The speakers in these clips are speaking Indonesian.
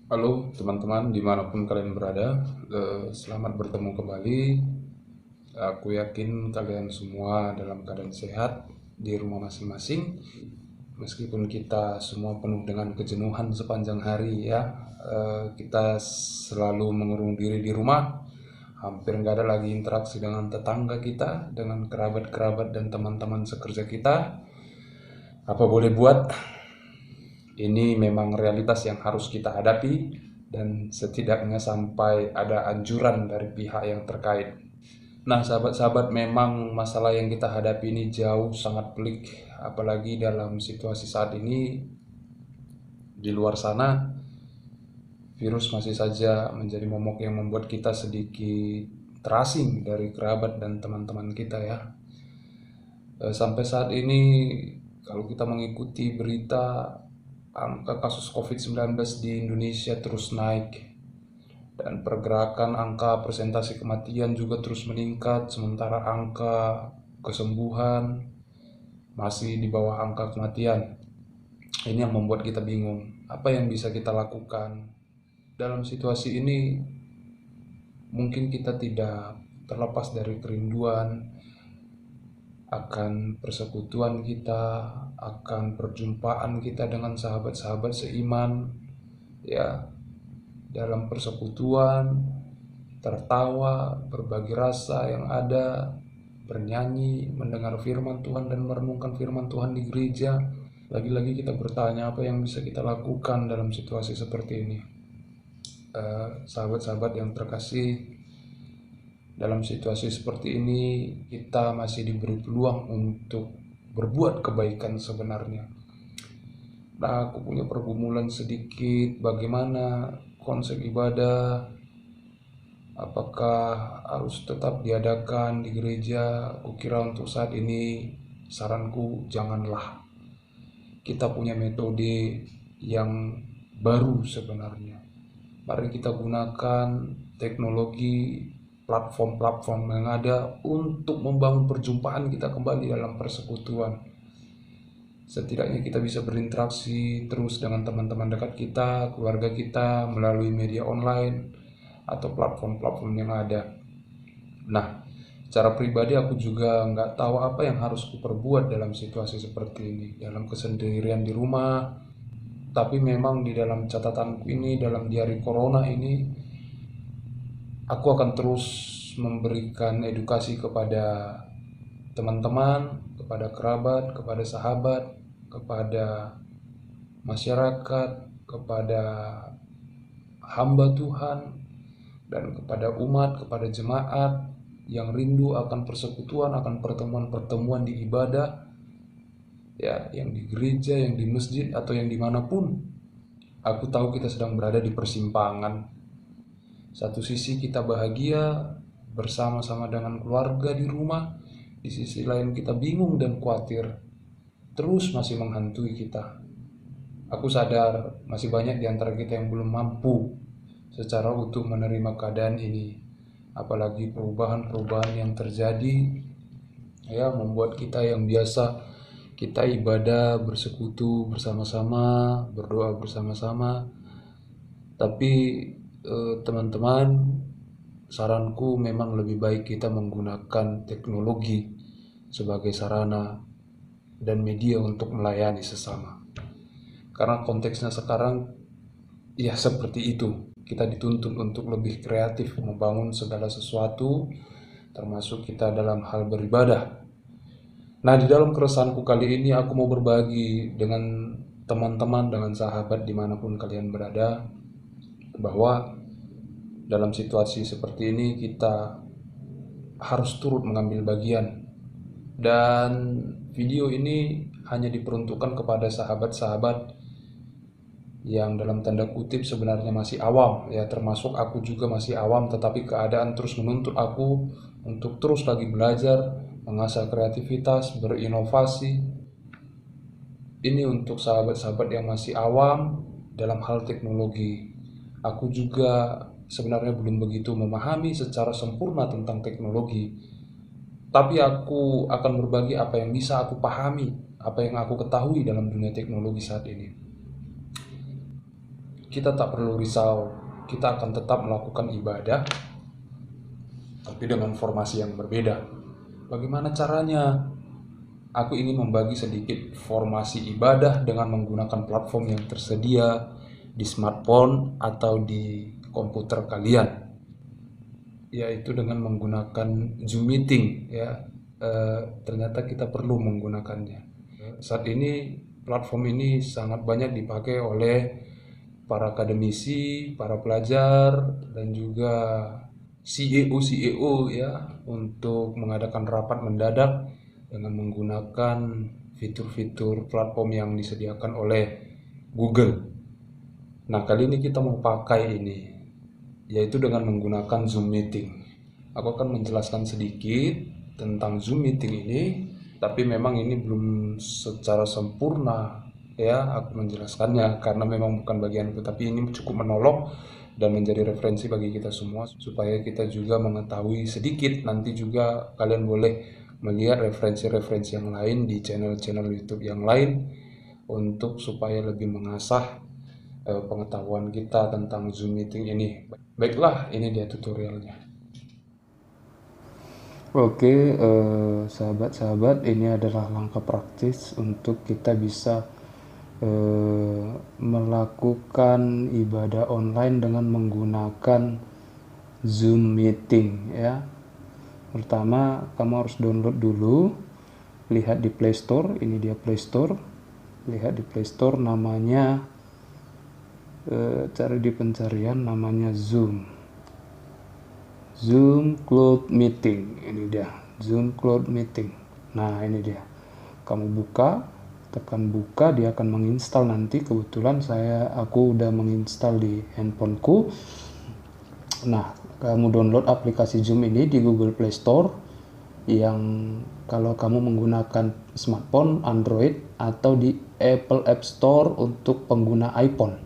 Halo teman-teman dimanapun kalian berada, selamat bertemu kembali. Aku yakin kalian semua dalam keadaan sehat di rumah masing-masing. Meskipun kita semua penuh dengan kejenuhan sepanjang hari ya, kita selalu mengurung diri di rumah. Hampir nggak ada lagi interaksi dengan tetangga kita, dengan kerabat-kerabat dan teman-teman sekerja kita. Apa boleh buat, ini memang realitas yang harus kita hadapi dan setidaknya sampai ada anjuran dari pihak yang terkait. Nah, sahabat-sahabat, memang masalah yang kita hadapi ini jauh sangat pelik, apalagi dalam situasi saat ini. Di luar sana, virus masih saja menjadi momok yang membuat kita sedikit terasing dari kerabat dan teman-teman kita ya. Sampai saat ini, kalau kita mengikuti berita, angka kasus COVID-19 di Indonesia terus naik dan pergerakan angka persentase kematian juga terus meningkat, sementara angka kesembuhan masih di bawah angka kematian. Ini yang membuat kita bingung. Apa yang bisa kita lakukan dalam situasi ini? Mungkin kita tidak terlepas dari kerinduan akan persekutuan kita, akan perjumpaan kita dengan sahabat-sahabat seiman, ya, dalam persekutuan, tertawa, berbagi rasa yang ada, bernyanyi, mendengar firman Tuhan dan merenungkan firman Tuhan di gereja. Lagi-lagi kita bertanya apa yang bisa kita lakukan dalam situasi seperti ini. Sahabat-sahabat yang terkasih, dalam situasi seperti ini kita masih diberi peluang untuk berbuat kebaikan sebenarnya. Nah, aku punya pergumulan sedikit bagaimana konsep ibadah. Apakah harus tetap diadakan di gereja? Kukira untuk saat ini saranku janganlah. Kita punya metode yang baru sebenarnya. Mari kita gunakan teknologi, platform-platform yang ada untuk membangun perjumpaan kita kembali dalam persekutuan. Setidaknya kita bisa berinteraksi terus dengan teman-teman dekat kita, keluarga kita melalui media online atau platform-platform yang ada. Nah, secara pribadi aku juga nggak tahu apa yang harus kuperbuat dalam situasi seperti ini, dalam kesendirian di rumah. Tapi memang di dalam catatanku ini, dalam diari corona ini, aku akan terus memberikan edukasi kepada teman-teman, kepada kerabat, kepada sahabat, kepada masyarakat, kepada hamba Tuhan, dan kepada umat, kepada jemaat yang rindu akan persekutuan, akan pertemuan-pertemuan di ibadah, ya, yang di gereja, yang di masjid, atau yang dimanapun. Aku tahu kita sedang berada di persimpangan. Satu sisi kita bahagia bersama-sama dengan keluarga di rumah, di sisi lain kita bingung dan khawatir terus masih menghantui kita. Aku sadar masih banyak di antara kita yang belum mampu secara utuh menerima keadaan ini. Apalagi perubahan-perubahan yang terjadi ya membuat kita yang biasa kita ibadah bersekutu bersama-sama, berdoa bersama-sama. Tapi teman-teman, saranku memang lebih baik kita menggunakan teknologi sebagai sarana dan media untuk melayani sesama. Karena konteksnya sekarang ya seperti itu. Kita dituntut untuk lebih kreatif membangun segala sesuatu, termasuk kita dalam hal beribadah. Nah, di dalam keresahanku kali ini aku mau berbagi dengan teman-teman, dengan sahabat dimanapun kalian berada, bahwa dalam situasi seperti ini kita harus turut mengambil bagian. Dan video ini hanya diperuntukkan kepada sahabat-sahabat yang dalam tanda kutip sebenarnya masih awam, ya termasuk aku juga masih awam, tetapi keadaan terus menuntut aku untuk terus lagi belajar, mengasah kreativitas, berinovasi. Ini untuk sahabat-sahabat yang masih awam dalam hal teknologi. Aku juga sebenarnya belum begitu memahami secara sempurna tentang teknologi, tapi aku akan berbagi apa yang bisa aku pahami, apa yang aku ketahui dalam dunia teknologi saat ini. kita tak perlu risau, kita akan tetap melakukan ibadah, tapi dengan formasi yang berbeda. Bagaimana caranya? Aku ingin membagi sedikit formasi ibadah dengan menggunakan platform yang tersedia di smartphone atau di komputer kalian, yaitu dengan menggunakan Zoom Meeting ya. Ternyata kita perlu menggunakannya. Saat ini platform ini sangat banyak dipakai oleh para akademisi, para pelajar, dan juga CEO ya, untuk mengadakan rapat mendadak dengan menggunakan fitur-fitur platform yang disediakan oleh Google. Nah, kali ini kita mau pakai ini, yaitu dengan menggunakan Zoom Meeting. Aku akan menjelaskan sedikit tentang Zoom Meeting ini, tapi memang ini belum secara sempurna ya aku menjelaskannya, karena memang bukan bagianku, tapi ini cukup menolong dan menjadi referensi bagi kita semua supaya kita juga mengetahui sedikit. Nanti juga kalian boleh melihat referensi-referensi yang lain di channel-channel YouTube yang lain untuk supaya lebih mengasah pengetahuan kita tentang Zoom Meeting ini. Baiklah, ini dia tutorialnya. Oke, sahabat-sahabat, ini adalah langkah praktis untuk kita bisa melakukan ibadah online dengan menggunakan Zoom Meeting ya. Pertama, kamu harus download dulu, lihat di Play Store, ini dia Play Store. Lihat di Play Store namanya, cari di pencarian namanya Zoom Cloud Meeting. Ini dia Zoom Cloud Meeting. Nah, ini dia, kamu buka, tekan buka, dia akan menginstal nanti. Kebetulan aku udah menginstal di handphoneku. Nah, kamu download aplikasi Zoom ini di Google Play Store, yang kalau kamu menggunakan smartphone Android, atau di Apple App Store untuk pengguna iPhone.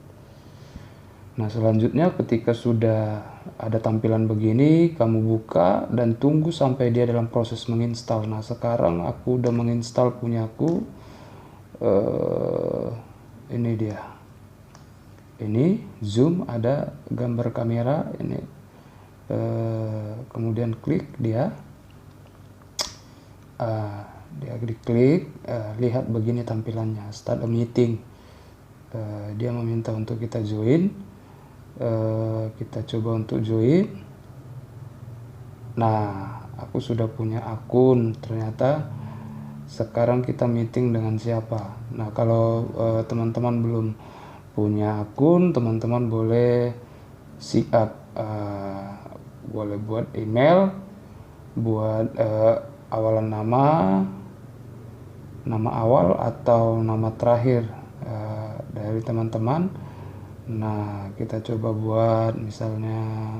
Nah, selanjutnya ketika sudah ada tampilan begini, kamu buka dan tunggu sampai dia dalam proses menginstal. Nah, sekarang aku udah menginstal punyaku. Ini dia. Ini Zoom, ada gambar kamera ini. Kemudian klik dia. Dia diklik, lihat begini tampilannya, start a meeting. Dia meminta untuk kita join. Kita coba untuk join. Nah, aku sudah punya akun. Ternyata sekarang kita meeting dengan siapa. Nah, kalau teman-teman belum punya akun, teman-teman boleh sign up, boleh buat email, buat awalan nama awal atau nama terakhir dari teman-teman. Nah, kita coba buat misalnya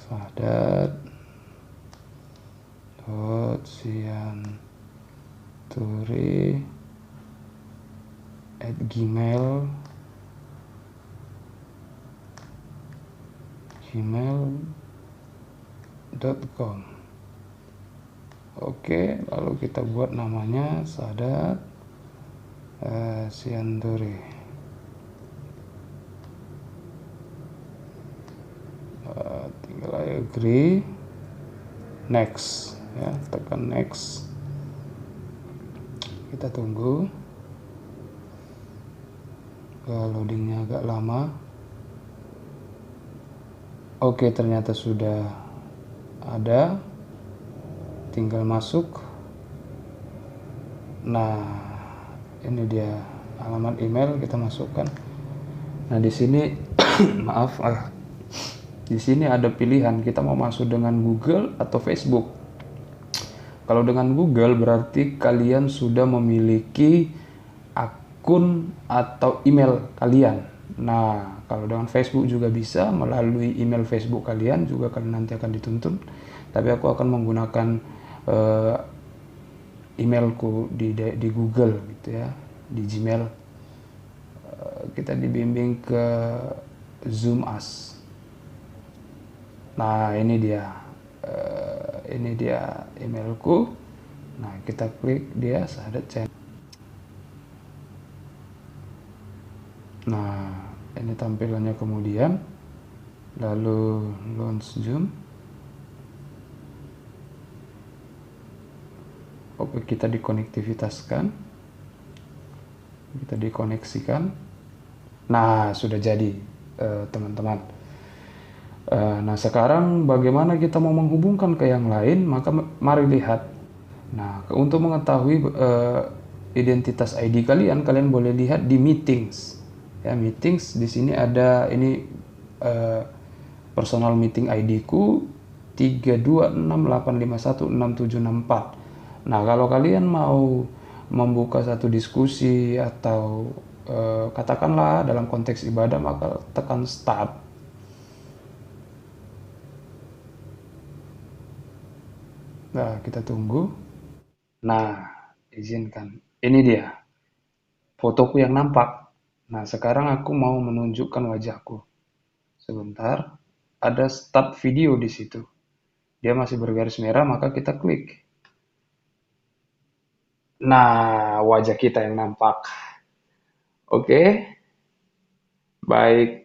sadat.sianturi@gmail.com. Oke, lalu kita buat namanya Sadat Sianturi. Tinggal agree, next ya, tekan next. Kita tunggu, loadingnya agak lama. Oke, ternyata sudah ada, tinggal masuk. Nah, ini dia alamat email, kita masukkan. Nah, di sini maaf, di sini ada pilihan kita mau masuk dengan Google atau Facebook. Kalau dengan Google berarti kalian sudah memiliki akun atau email kalian. Nah, kalau dengan Facebook juga bisa, melalui email Facebook kalian juga kalian nanti akan dituntun. Tapi aku akan menggunakan emailku di Google gitu ya, di Gmail. Kita dibimbing ke Zoom Us. Nah, ini dia emailku. Nah, kita klik dia, Sadat channel. Nah, ini tampilannya kemudian. Lalu launch Zoom. Oke, kita dikonektivitaskan. Kita dikoneksikan. Nah, sudah jadi, teman-teman. Nah, sekarang bagaimana kita mau menghubungkan ke yang lain? Maka mari lihat. Nah, untuk mengetahui identitas ID kalian, kalian boleh lihat di meetings. Ya, meetings di sini ada ini eh, personal meeting ID ku 326851674. Nah, kalau kalian mau membuka satu diskusi atau katakanlah dalam konteks ibadah, maka tekan start. Nah, kita tunggu. Nah, izinkan. Ini dia, fotoku yang nampak. Nah, sekarang aku mau menunjukkan wajahku. Sebentar, ada start video di situ. Dia masih bergaris merah, maka kita klik. Nah, wajah kita yang nampak. Oke, baik.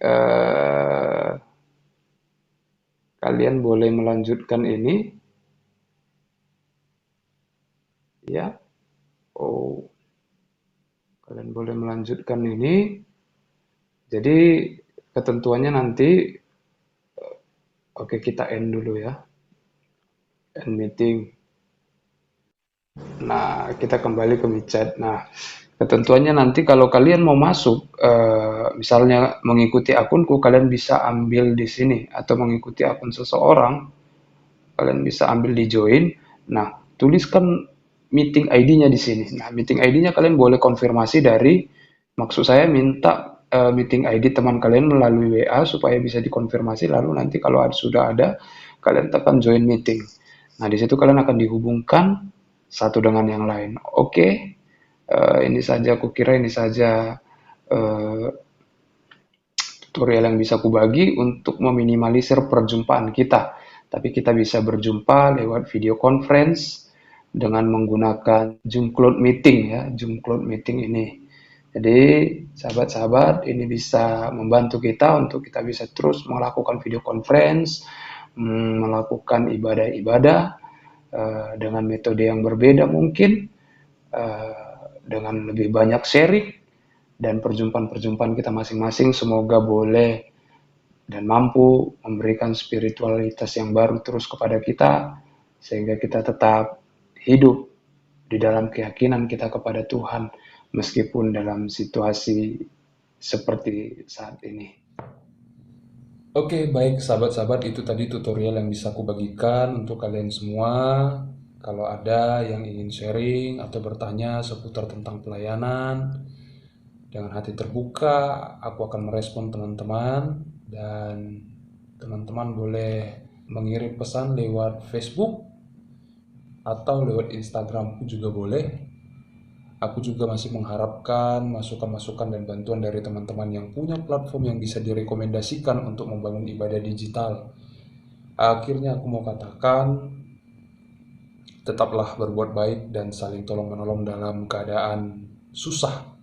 Kalian boleh melanjutkan ini, ya. Oh, kalian boleh melanjutkan ini. Jadi ketentuannya nanti, oke kita end dulu ya, end meeting. Nah, kita kembali ke micet. Nah, ketentuannya nanti kalau kalian mau masuk, misalnya mengikuti akunku, kalian bisa ambil di sini, atau mengikuti akun seseorang, kalian bisa ambil di join. Nah, tuliskan meeting ID-nya di sini. Nah, meeting ID-nya kalian boleh konfirmasi dari, maksud saya minta meeting ID teman kalian melalui WA supaya bisa dikonfirmasi, lalu nanti kalau sudah ada, kalian tekan join meeting. Nah, di situ kalian akan dihubungkan satu dengan yang lain. Oke, ini saja, aku kira ini saja uh, tutorial yang bisa kubagi untuk meminimalisir perjumpaan kita. Tapi kita bisa berjumpa lewat video conference dengan menggunakan Zoom Cloud Meeting ya, Zoom Cloud Meeting ini. Jadi sahabat-sahabat, ini bisa membantu kita untuk kita bisa terus melakukan video conference, melakukan ibadah-ibadah dengan metode yang berbeda mungkin, dengan lebih banyak sharing dan perjumpaan-perjumpaan kita masing-masing semoga boleh dan mampu memberikan spiritualitas yang baru terus kepada kita sehingga kita tetap hidup di dalam keyakinan kita kepada Tuhan meskipun dalam situasi seperti saat ini. Oke, baik sahabat-sahabat, itu tadi tutorial yang bisa aku bagikan untuk kalian semua. Kalau ada yang ingin sharing atau bertanya seputar tentang pelayanan, dengan hati terbuka, aku akan merespon teman-teman, dan teman-teman boleh mengirim pesan lewat Facebook atau lewat Instagramku juga boleh. Aku juga masih mengharapkan masukan-masukan dan bantuan dari teman-teman yang punya platform yang bisa direkomendasikan untuk membangun ibadah digital. Akhirnya aku mau katakan, tetaplah berbuat baik dan saling tolong-menolong dalam keadaan susah.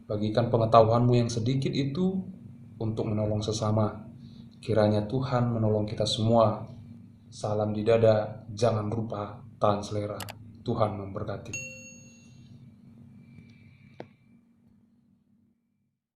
Bagikan pengetahuanmu yang sedikit itu untuk menolong sesama. Kiranya Tuhan menolong kita semua. Salam di dada, jangan lupa tahan selera. Tuhan memberkati.